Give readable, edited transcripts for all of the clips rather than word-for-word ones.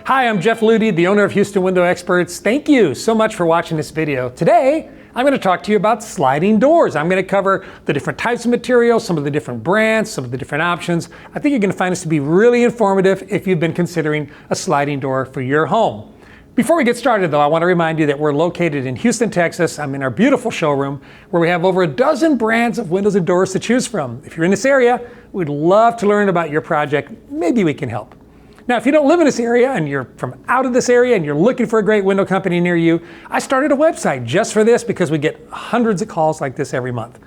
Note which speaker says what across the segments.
Speaker 1: Hi, I'm Jeff Ludy, the owner of Houston Window Experts. Thank you so much for watching this video. Today, I'm going to talk to you about sliding doors. I'm going to cover the different types of materials, some of the different brands, some of the different options. I think you're going to find this to be really informative if you've been considering a sliding door for your home. Before we get started though, I want to remind you that we're located in Houston, Texas. I'm in our beautiful showroom where we have over a dozen brands of windows and doors to choose from. If you're in this area, we'd love to learn about your project. Maybe we can help. Now, if you don't live in this area and you're from out of this area and you're looking for a great window company near you, I started a website just for this because we get hundreds of calls like this every month.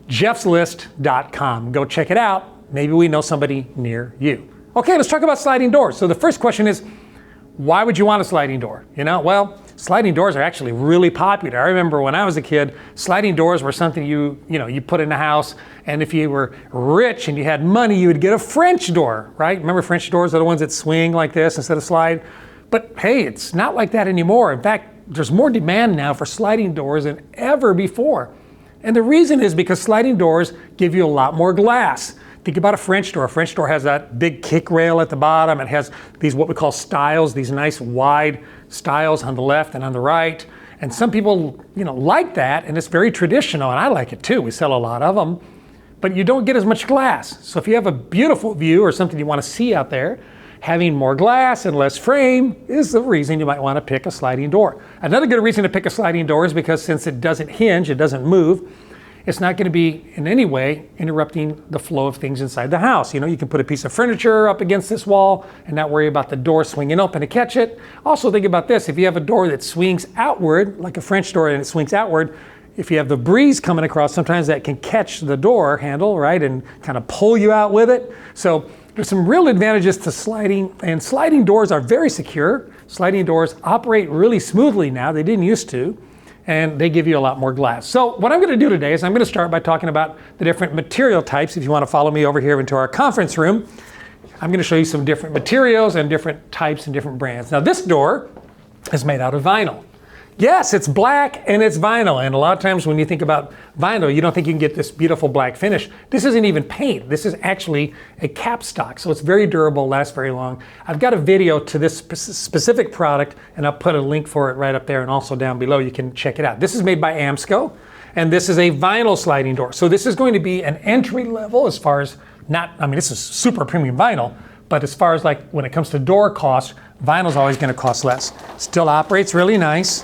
Speaker 1: jeffslist.com. Go check it out. Maybe we know somebody near you. Okay, let's talk about sliding doors. So the first question is, why would you want a sliding door? Well, sliding doors are actually really popular. I remember when I was a kid, sliding doors were something you put in the house, and if you were rich and you had money, you would get a French door, right? Remember French doors are the ones that swing like this instead of slide? But hey, it's not like that anymore. In fact, there's more demand now for sliding doors than ever before. And the reason is because sliding doors give you a lot more glass. Think about a French door. A French door has that big kick rail at the bottom. It has these what we call stiles, these nice wide stiles on the left and on the right. And some people, like that, and it's very traditional, and I like it too. We sell a lot of them, but you don't get as much glass. So if you have a beautiful view or something you want to see out there, having more glass and less frame is the reason you might want to pick a sliding door. Another good reason to pick a sliding door is because since it doesn't hinge, it doesn't move, it's not going to be in any way interrupting the flow of things inside the house. You can put a piece of furniture up against this wall and not worry about the door swinging open to catch it. Also think about this, if you have a door that swings outward, like a French door and it swings outward, if you have the breeze coming across, sometimes that can catch the door handle, right, and kind of pull you out with it. So there's some real advantages to sliding, and sliding doors are very secure. Sliding doors operate really smoothly now, they didn't used to. And they give you a lot more glass. So what I'm going to do today is I'm going to start by talking about the different material types. If you want to follow me over here into our conference room, I'm going to show you some different materials and different types and different brands. Now this door is made out of vinyl. Yes, it's black and it's vinyl. And a lot of times when you think about vinyl, you don't think you can get this beautiful black finish. This isn't even paint. This is actually a capstock. So it's very durable, lasts very long. I've got a video to this specific product and I'll put a link for it right up there and also down below. You can check it out. This is made by Amsco and this is a vinyl sliding door. So this is going to be an entry level as far as this is super premium vinyl, but as far as like when it comes to door cost, vinyl is always going to cost less. Still operates really nice.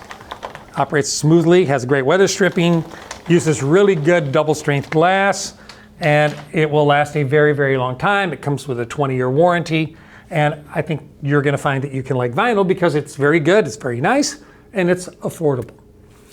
Speaker 1: Operates smoothly, has great weather stripping, uses really good double strength glass, and it will last a very, very long time. It comes with a 20-year warranty, and I think you're gonna find that you can like vinyl because it's very good, it's very nice, and it's affordable.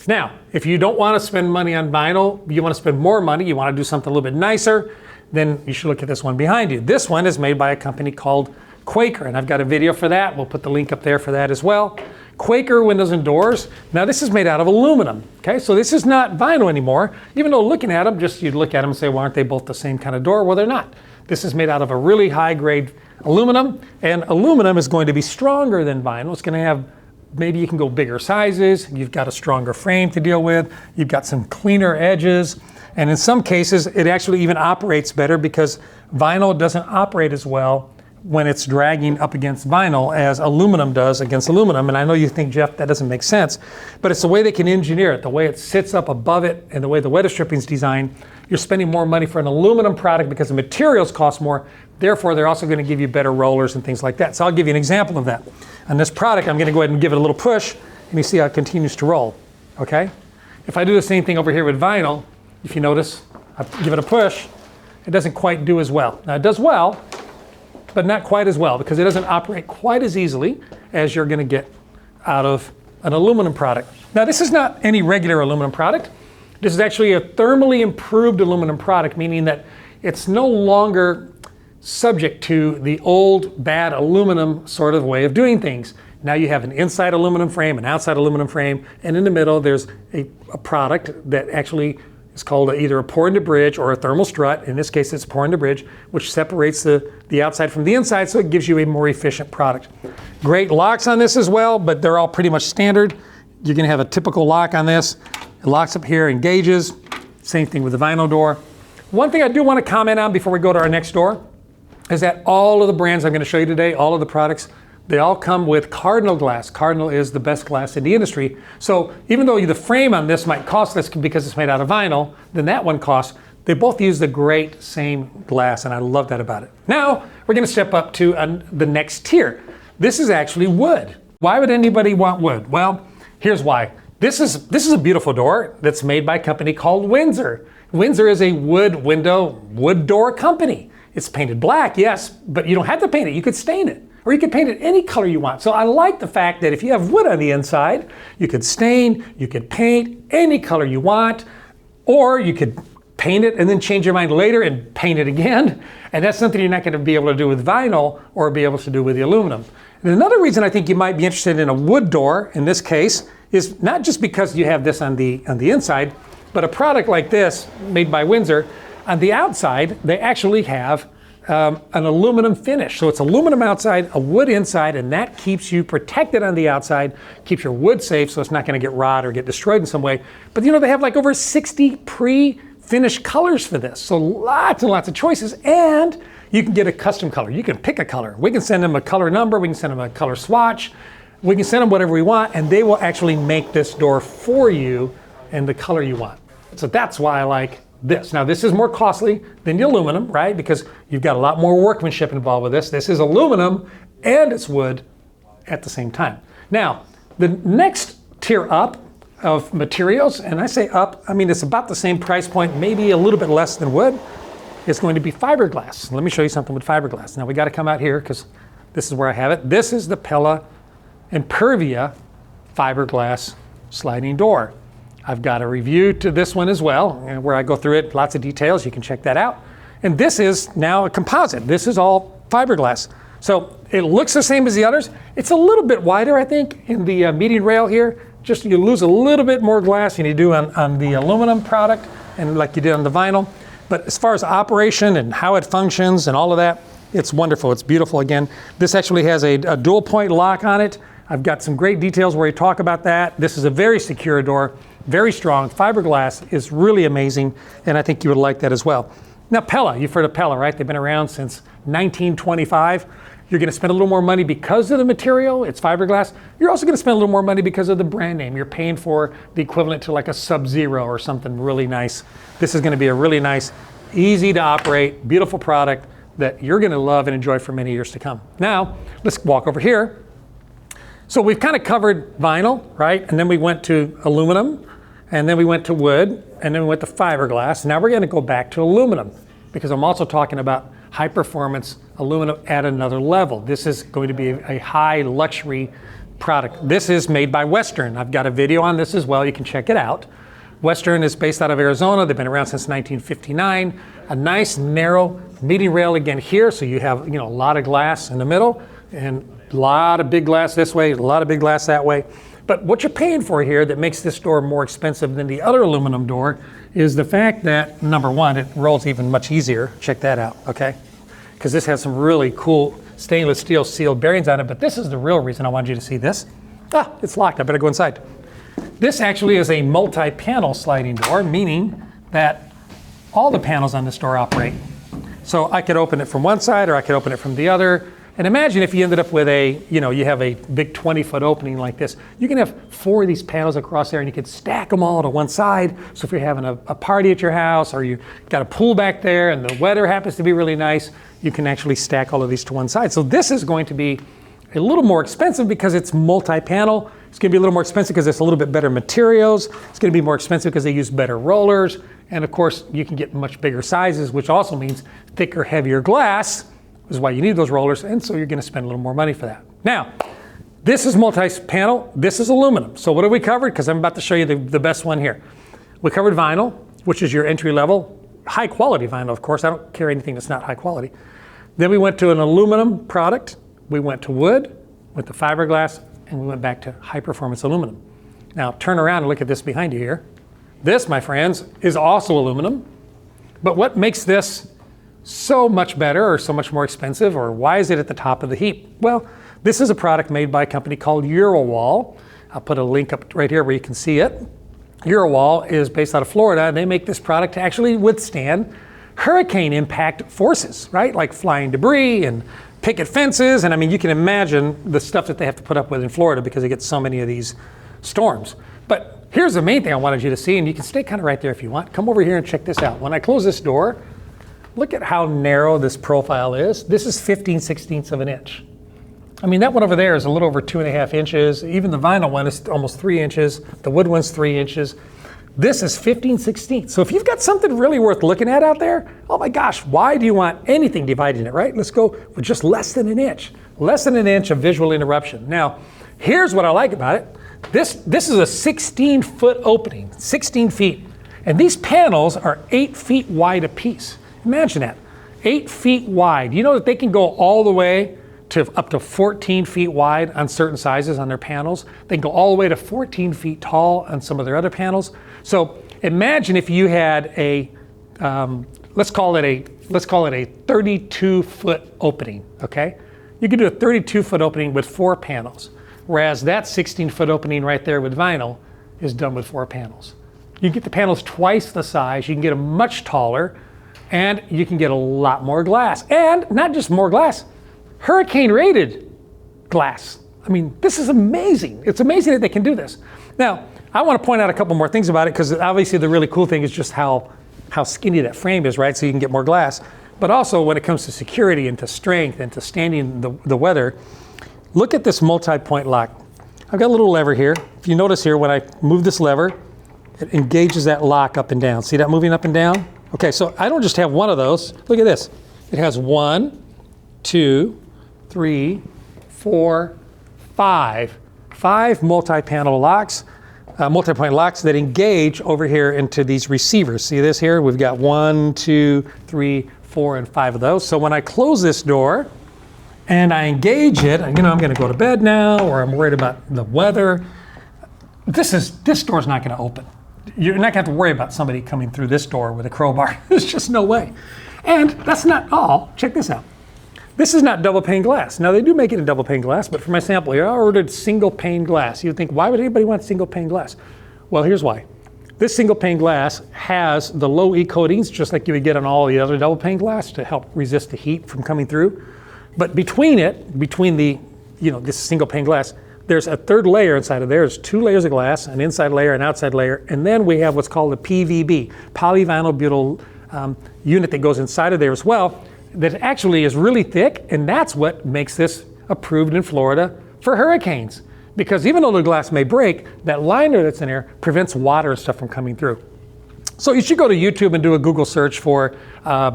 Speaker 1: Now, if you don't wanna spend money on vinyl, you wanna spend more money, you wanna do something a little bit nicer, then you should look at this one behind you. This one is made by a company called Quaker, and I've got a video for that. We'll put the link up there for that as well. Quaker windows and doors. Now this is made out of aluminum, okay? So this is not vinyl anymore, even though looking at them, you'd look at them and say, well, aren't they both the same kind of door? Well, they're not. This is made out of a really high grade aluminum, and aluminum is going to be stronger than vinyl. It's gonna have, maybe you can go bigger sizes, you've got a stronger frame to deal with, you've got some cleaner edges, and in some cases, it actually even operates better because vinyl doesn't operate as well when it's dragging up against vinyl as aluminum does against aluminum. And I know you think, Jeff, that doesn't make sense, but it's the way they can engineer it, the way it sits up above it and the way the weather stripping is designed. You're spending more money for an aluminum product because the materials cost more. Therefore, they're also going to give you better rollers and things like that. So I'll give you an example of that. On this product, I'm going to go ahead and give it a little push and you see how it continues to roll, okay? If I do the same thing over here with vinyl, if you notice, I give it a push, it doesn't quite do as well. Now it does well, but not quite as well because it doesn't operate quite as easily as you're going to get out of an aluminum product. Now this is not any regular aluminum product. This is actually a thermally improved aluminum product, meaning that it's no longer subject to the old bad aluminum sort of way of doing things. Now you have an inside aluminum frame, an outside aluminum frame, and in the middle there's a product that actually is called either a pour into bridge or a thermal strut. In this case, it's a pour into bridge, which separates the outside from the inside, so it gives you a more efficient product. Great locks on this as well, but they're all pretty much standard. You're gonna have a typical lock on this. It locks up here, engages. Same thing with the vinyl door. One thing I do want to comment on before we go to our next door is that all of the brands I'm going to show you today, all of the products, They all come with Cardinal glass. Cardinal is the best glass in the industry. So even though the frame on this might cost less because it's made out of vinyl than that one costs, they both use the great same glass, and I love that about it. Now, we're gonna step up to the next tier. This is actually wood. Why would anybody want wood? Well, here's why. This is a beautiful door that's made by a company called Windsor. Windsor is a wood door company. It's painted black, yes, but you don't have to paint it. You could stain it, or you could paint it any color you want. So I like the fact that if you have wood on the inside, you could stain, you could paint any color you want, or you could paint it and then change your mind later and paint it again. And that's something you're not going to be able to do with vinyl or be able to do with the aluminum. And another reason I think you might be interested in a wood door in this case is not just because you have this on the inside, but a product like this made by Windsor, on the outside, they actually have an aluminum finish. So it's aluminum outside, a wood inside, and that keeps you protected on the outside, keeps your wood safe so it's not going to get rot or get destroyed in some way. But they have like over 60 pre-finished colors for this. So lots and lots of choices, and you can get a custom color. You can pick a color. We can send them a color number, we can send them a color swatch, we can send them whatever we want, and they will actually make this door for you in the color you want. So that's why I like this. Now this is more costly than the aluminum, right? Because you've got a lot more workmanship involved with this. This is aluminum and it's wood at the same time. Now, the next tier up of materials, and I say up, I mean it's about the same price point, maybe a little bit less than wood, is going to be fiberglass. Let me show you something with fiberglass. Now we got to come out here because this is where I have it. This is the Pella and Pervia fiberglass sliding door. I've got a review to this one as well, where I go through it, lots of details, you can check that out. And this is now a composite. This is all fiberglass. So it looks the same as the others. It's a little bit wider, I think, in the median rail here. Just you lose a little bit more glass than you do on the aluminum product and like you did on the vinyl. But as far as operation and how it functions and all of that, it's wonderful, it's beautiful again. This actually has a dual point lock on it. I've got some great details where you talk about that. This is a very secure door, very strong. Fiberglass is really amazing, and I think you would like that as well. Now Pella, you've heard of Pella, right? They've been around since 1925. You're gonna spend a little more money because of the material, it's fiberglass. You're also gonna spend a little more money because of the brand name. You're paying for the equivalent to like a Sub-Zero or something really nice. This is gonna be a really nice, easy to operate, beautiful product that you're gonna love and enjoy for many years to come. Now, let's walk over here. So we've kind of covered vinyl, right? And then we went to aluminum, and then we went to wood, and then we went to fiberglass. Now we're gonna go back to aluminum because I'm also talking about high performance aluminum at another level. This is going to be a high luxury product. This is made by Western. I've got a video on this as well, you can check it out. Western is based out of Arizona. They've been around since 1959. A nice narrow median rail again here, so you have a lot of glass in the middle and a lot of big glass this way, a lot of big glass that way. But what you're paying for here that makes this door more expensive than the other aluminum door is the fact that, number one, it rolls even much easier. Check that out, okay? Because this has some really cool stainless steel sealed bearings on it, but this is the real reason I wanted you to see this. Ah, it's locked, I better go inside. This actually is a multi-panel sliding door, meaning that all the panels on this door operate. So I could open it from one side or I could open it from the other. And imagine if you ended up with you have a big 20-foot opening like this. You can have 4 of these panels across there and you could stack them all to one side. So if you're having a party at your house or you got a pool back there and the weather happens to be really nice, you can actually stack all of these to one side. So this is going to be a little more expensive because it's multi-panel. It's going to be a little more expensive because it's a little bit better materials. It's going to be more expensive because they use better rollers. And of course, you can get much bigger sizes, which also means thicker, heavier glass, is why you need those rollers, and so you're going to spend a little more money for that. Now, this is multi-panel, this is aluminum. So what have we covered? Because I'm about to show you the best one here. We covered vinyl, which is your entry level, high quality vinyl, of course. I don't carry anything that's not high quality. Then we went to an aluminum product, we went to wood, went to fiberglass, and we went back to high performance aluminum. Now turn around and look at this behind you here. This, my friends, is also aluminum, but what makes this so much better or so much more expensive, or why is it at the top of the heap? Well, this is a product made by a company called Eurowall. I'll put a link up right here where you can see it. Eurowall is based out of Florida, and they make this product to actually withstand hurricane impact forces, right? Like flying debris and picket fences. And I mean, you can imagine the stuff that they have to put up with in Florida because they get so many of these storms. But here's the main thing I wanted you to see, and you can stay kind of right there if you want. Come over here and check this out. When I close this door, look at how narrow this profile is. This is 15/16 of an inch. I mean, that one over there is a little over 2.5 inches. Even the vinyl one is almost 3 inches. The wood one's 3 inches. This is 15/16. So if you've got something really worth looking at out there, oh my gosh, why do you want anything dividing it, right? Let's go with just less than an inch. Less than an inch of visual interruption. Now, here's what I like about it. This is a 16-foot opening, 16 feet. And these panels are 8 feet wide apiece. Imagine that, 8 feet wide. You know that they can go all the way to up to 14 feet wide on certain sizes on their panels. They can go all the way to 14 feet tall on some of their other panels. So imagine if you had a, let's call it a 32-foot opening, okay? You could do a 32-foot opening with 4 panels, whereas that 16-foot opening right there with vinyl is done with 4 panels. You can get the panels twice the size, you can get them much taller, and you can get a lot more glass. And not just more glass, hurricane-rated glass. I mean, this is amazing. It's amazing that they can do this. Now, I want to point out a couple more things about it, because obviously the really cool thing is just how skinny that frame is, right? So you can get more glass. But also when it comes to security and to strength and to standing the weather, look at this multi-point lock. I've got a little lever here. If you notice here, when I move this lever, it engages that lock up and down. See that moving up and down? Okay, so I don't just have one of those. Look at this. It has 1, 2, 3, 4, 5 multi-panel locks, multi-point locks that engage over here into these receivers. See this here? We've got 1, 2, 3, 4, and 5 of those. So when I close this door and I engage it, you know, I'm going to go to bed now, or I'm worried about the weather. This door's not going to open. You're not going to have to worry about somebody coming through this door with a crowbar. There's just no way. And that's not all. Check this out. This is not double pane glass. Now they do make it in double pane glass, but for my sample here, I ordered single pane glass. You'd think, why would anybody want single pane glass? Well, here's why. This single pane glass has the low E coatings, just like you would get on all the other double pane glass to help resist the heat from coming through. But between the, you know, this single pane glass, there's a third layer inside of there. There's 2 layers of glass, an inside layer, an outside layer, and then we have what's called a PVB, polyvinyl butyl unit that goes inside of there as well, that actually is really thick, and that's what makes this approved in Florida for hurricanes. Because even though the glass may break, that liner that's in there prevents water and stuff from coming through. So you should go to YouTube and do a Google search for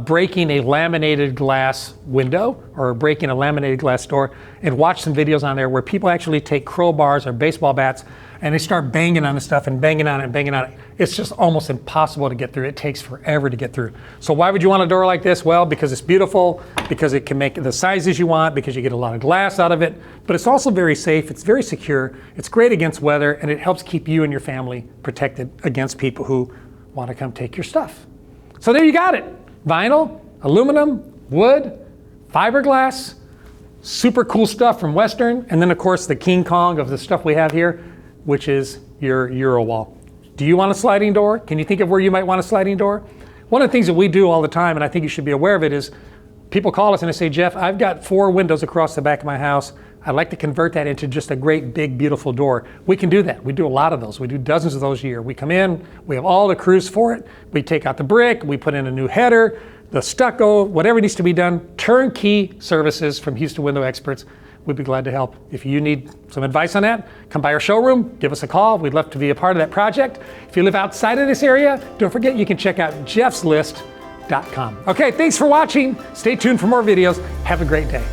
Speaker 1: breaking a laminated glass window or breaking a laminated glass door, and watch some videos on there where people actually take crowbars or baseball bats and they start banging on the stuff and banging on it and banging on it. It's just almost impossible to get through. It takes forever to get through. So why would you want a door like this? Well, because it's beautiful, because it can make the sizes you want, because you get a lot of glass out of it, but it's also very safe, it's very secure, it's great against weather, and it helps keep you and your family protected against people who want to come take your stuff. So there you got it. Vinyl, aluminum, wood, fiberglass, super cool stuff from Western, and then of course the King Kong of the stuff we have here, which is your Euro wall. Do you want a sliding door? Can you think of where you might want a sliding door? One of the things that we do all the time, and I think you should be aware of it, is people call us and they say, Jeff, I've got 4 windows across the back of my house. I'd like to convert that into just a great big beautiful door. We can do that. We do a lot of those. We do dozens of those a year. We come in, we have all the crews for it. We take out the brick, we put in a new header, the stucco, whatever needs to be done, turnkey services from Houston Window Experts. We'd be glad to help. If you need some advice on that, come by our showroom, give us a call. We'd love to be a part of that project. If you live outside of this area, don't forget you can check out jeffslist.com. Okay, thanks for watching. Stay tuned for more videos. Have a great day.